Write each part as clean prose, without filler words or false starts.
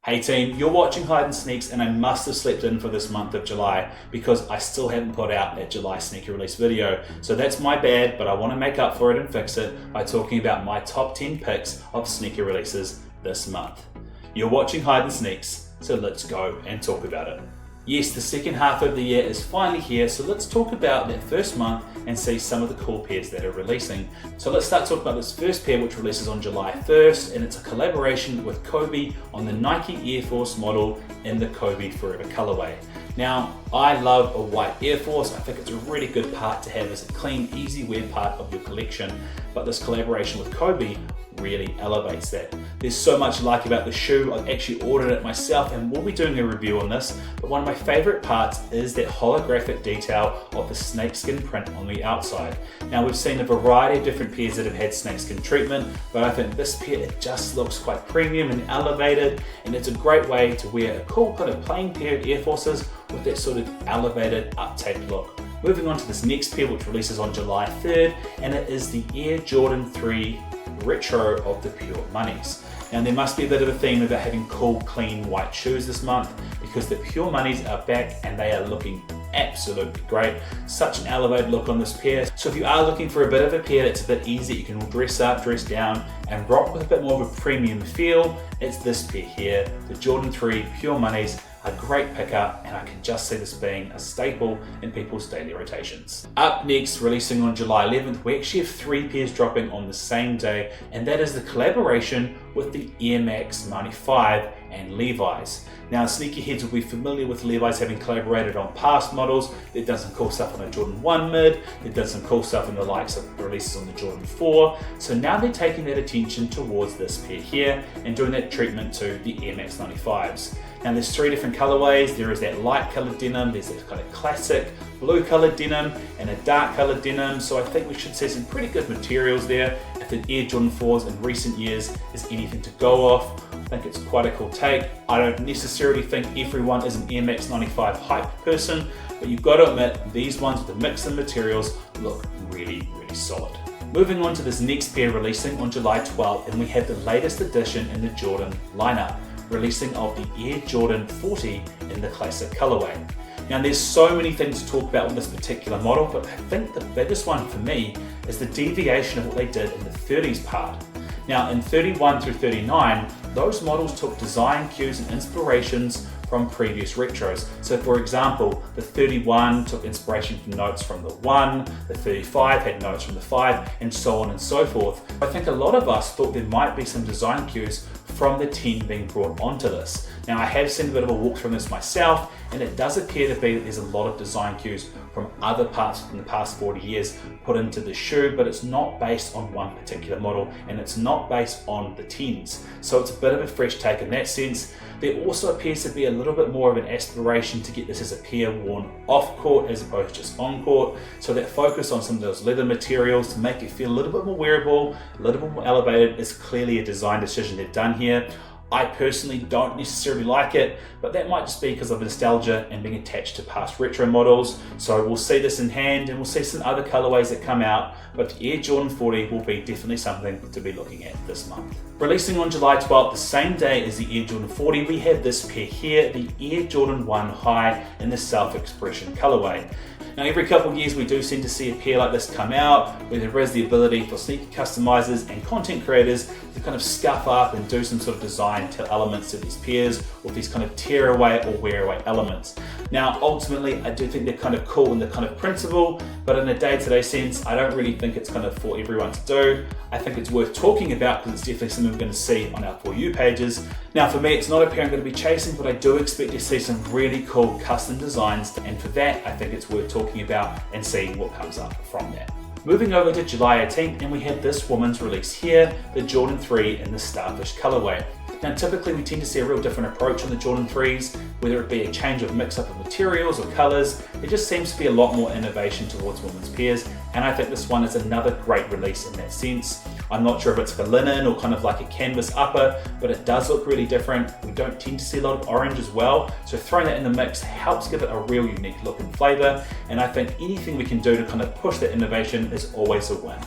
Hey team, you're watching Hide and Sneakz and I must have slept in for this month of July because I still haven't put out that July sneaker release video. So that's my bad, but I want to make up for it and fix it by talking about my top 10 picks of sneaker releases this month. You're watching Hide and Sneakz, so let's go and talk about it. Yes, the second half of the year is finally here, so let's talk about that first month and see some of the cool pairs that are releasing. So let's start talking about this first pair, which releases on July 1st, and it's a collaboration with Kobe on the Nike Air Force model in the Kobe Forever colorway. Now, I love a white Air Force. I think it's a really good part to have as a clean, easy wear part of your collection, but this collaboration with Kobe really elevates that. There's so much I like about the shoe. I've actually ordered it myself and we'll be doing a review on this, but one of my favorite parts is that holographic detail of the snakeskin print on the outside. Now, we've seen a variety of different pairs that have had snakeskin treatment, but I think this pair, it just looks quite premium and elevated, and it's a great way to wear a cool kind of plain pair of Air Forces with that sort of elevated uptaped look. Moving on to this next pair, which releases on July 3rd, and it is the Air Jordan 3 Retro of the Pure Moneys. Now, there must be a bit of a theme about having cool, clean white shoes this month because the Pure Moneys are back and they are looking absolutely great. Such an elevated look on this pair. So if you are looking for a bit of a pair that's a bit easy, you can dress up, dress down, and rock with a bit more of a premium feel, it's this pair here, the Jordan 3 Pure Moneys. A great pickup, and I can just see this being a staple in people's daily rotations. Up next, releasing on July 11th, we actually have 3 pairs dropping on the same day, and that is the collaboration with the Air Max 95 and Levi's. Now, sneakerheads will be familiar with Levi's having collaborated on past models. They've done some cool stuff on the Jordan 1 mid, they've done some cool stuff in the likes of releases on the Jordan 4. So now they're taking that attention towards this pair here and doing that treatment to the Air Max 95s. Now, there's 3 different colorways. There is that light colored denim, there's that kind of classic blue colored denim, and a dark colored denim. So I think we should see some pretty good materials there. If the Air Jordan 4s in recent years is anything to go off, I think it's quite a cool take. I don't necessarily think everyone is an Air Max 95 hype person, but you've got to admit these ones with the mix of materials look really, really solid. Moving on to this next pair releasing on July 12th, and we have the latest addition in the Jordan lineup, releasing of the Air Jordan 40 in the classic colorway. Now, there's so many things to talk about with this particular model, but I think the biggest one for me is the deviation of what they did in the 30s part. Now, in 31 through 39, those models took design cues and inspirations from previous retros. So for example, the 31 took inspiration from notes from the 1, the 35 had notes from the 5, and so on and so forth. I think a lot of us thought there might be some design cues from the 10 being brought onto this. Now, I have seen a bit of a walk through this myself, and it does appear to be that there's a lot of design cues from other parts from the past 40 years put into the shoe, but it's not based on one particular model, and it's not based on the 10s. So it's a bit of a fresh take in that sense. There also appears to be a little bit more of an aspiration to get this as a pair worn off court as opposed to just on court. So that focus on some of those leather materials to make it feel a little bit more wearable, a little bit more elevated is clearly a design decision they've done here. I personally don't necessarily like it, but that might just be because of nostalgia and being attached to past retro models. So we'll see this in hand and we'll see some other colorways that come out, but the Air Jordan 40 will be definitely something to be looking at this month. Releasing on July 12th, the same day as the Air Jordan 40, we have this pair here, the Air Jordan 1 High in the Self-Expression colorway. Now, every couple of years we do seem to see a pair like this come out, where there is the ability for sneaker customizers and content creators to kind of scuff up and do some sort of design elements to these pairs with these kind of tear away or wear away elements. Now, ultimately, I do think they're kind of cool in the kind of principle, but in a day-to-day sense, I don't really think it's kind of for everyone to do. I think it's worth talking about because it's definitely something we're going to see on our For You pages. Now, for me, it's not a pair I'm going to be chasing, but I do expect to see some really cool custom designs, and for that, I think it's worth talking about and seeing what comes up from that. Moving over to July 18th, and we have this woman's release here, the Jordan 3 in the Starfish colorway. Now, typically we tend to see a real different approach on the Jordan 3s, whether it be a change of mix-up of materials or colors. There just seems to be a lot more innovation towards women's pairs, and I think this one is another great release in that sense. I'm not sure if it's like a linen or kind of like a canvas upper, but it does look really different. We don't tend to see a lot of orange as well, so throwing that in the mix helps give it a real unique look and flavor, and I think anything we can do to kind of push that innovation is always a win.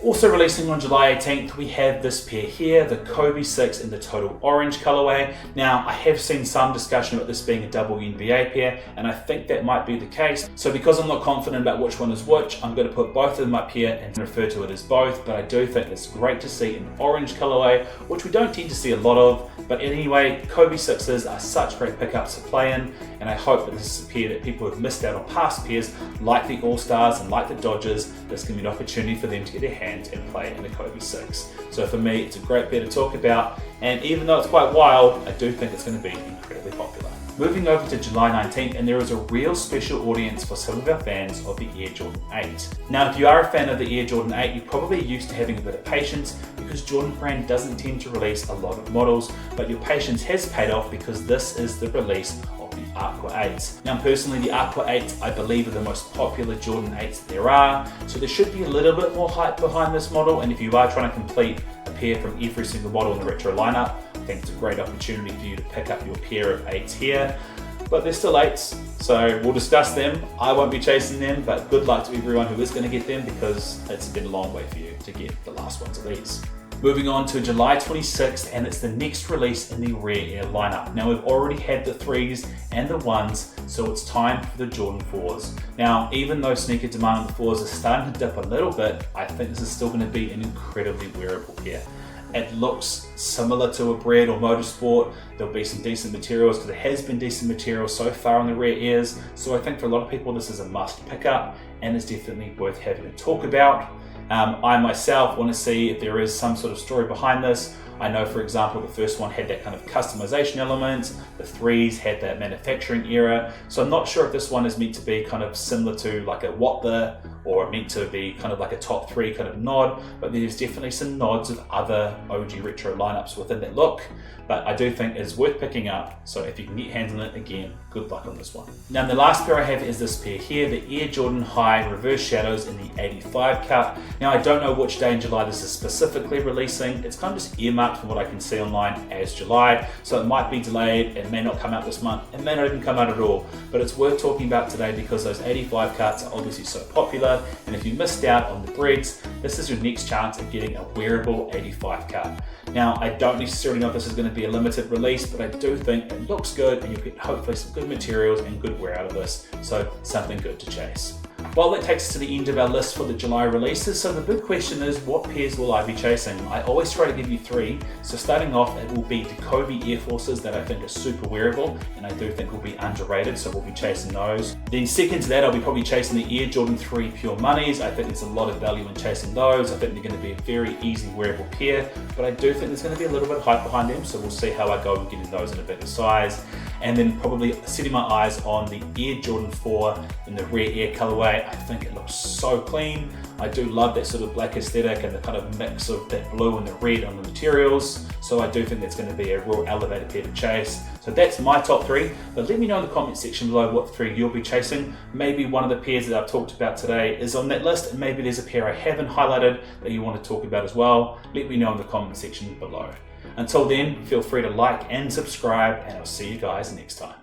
Also releasing on July 18th, we have this pair here, the Kobe 6 in the total orange colorway. Now, I have seen some discussion about this being a double NBA pair, and I think that might be the case. So because I'm not confident about which one is which, I'm going to put both of them up here and refer to it as both, but I do think it's great to see an orange colorway, which we don't tend to see a lot of. But anyway, Kobe 6s are such great pickups to play in, and I hope that this is a pair that people have missed out on past pairs, like the All-Stars and like the Dodgers. This can be an opportunity for them to get their hands and play in the Kobe 6. So for me, it's a great pair to talk about, and even though it's quite wild, I do think it's going to be incredibly popular. Moving over to July 19th, and there is a real special audience for some of our fans of the Air Jordan 8. Now, if you are a fan of the Air Jordan 8, you're probably used to having a bit of patience because Jordan Brand doesn't tend to release a lot of models, but your patience has paid off because this is the release of the Aqua 8s. Now, personally, the Aqua 8s, I believe, are the most popular Jordan 8s there are, so there should be a little bit more hype behind this model, and if you are trying to complete a pair from every single model in the retro lineup, I think it's a great opportunity for you to pick up your pair of 8s here. But they're still 8s, so we'll discuss them. I won't be chasing them, but good luck to everyone who is going to get them because it's been a long way for you to get the last ones of these. Moving on to July 26th, and it's the next release in the Rare Air lineup. Now, we've already had the 3s and the 1s, so it's time for the Jordan 4s. Now, even though sneaker demand on the 4s is starting to dip a little bit, I think this is still going to be an incredibly wearable pair. It looks similar to a Bread or Motorsport. There'll be some decent materials because there has been decent material so far on the Rare Airs. So I think for a lot of people, this is a must pick up and is definitely worth having a talk about. I myself want to see if there is some sort of story behind this. I know, for example, the first one had that kind of customization element, the 3s had that manufacturing era, so I'm not sure if this one is meant to be kind of similar to like a What The, or meant to be kind of like a top 3 kind of nod, but there's definitely some nods of other OG retro lineups within that look, but I do think it's worth picking up, so if you can get hands on it, again, good luck on this one. Now, the last pair I have is this pair here, the Air Jordan High Reverse Shadows in the 85 cut. Now, I don't know which day in July this is specifically releasing. It's kind of just earmarked from what I can see online as July, so it might be delayed, it may not come out this month, it may not even come out at all, but it's worth talking about today because those 85 cuts are obviously so popular, and if you missed out on the breads, this is your next chance of getting a wearable 85 cut. Now, I don't necessarily know if this is going to be a limited release, but I do think it looks good and you'll get hopefully some good materials and good wear out of this, so something good to chase. Well, that takes us to the end of our list for the July releases. So the big question is, what pairs will I be chasing? I always try to give you 3. So starting off, it will be the Kobe Air Forces that I think are super wearable, and I do think will be underrated, so we'll be chasing those. Then second to that, I'll be probably chasing the Air Jordan 3 Pure Moneys. I think there's a lot of value in chasing those. I think they're going to be a very easy wearable pair, but I do think there's going to be a little bit of hype behind them, so we'll see how I go with getting those in a bigger size. And then probably setting my eyes on the Air Jordan 4 in the Rare Air colorway. I think it looks so clean. I do love that sort of black aesthetic and the kind of mix of that blue and the red on the materials. So I do think that's going to be a real elevated pair to chase. So that's my top 3, but let me know in the comment section below what 3 you'll be chasing. Maybe one of the pairs that I've talked about today is on that list, and maybe there's a pair I haven't highlighted that you want to talk about as well. Let me know in the comment section below. Until then, feel free to like and subscribe, and I'll see you guys next time.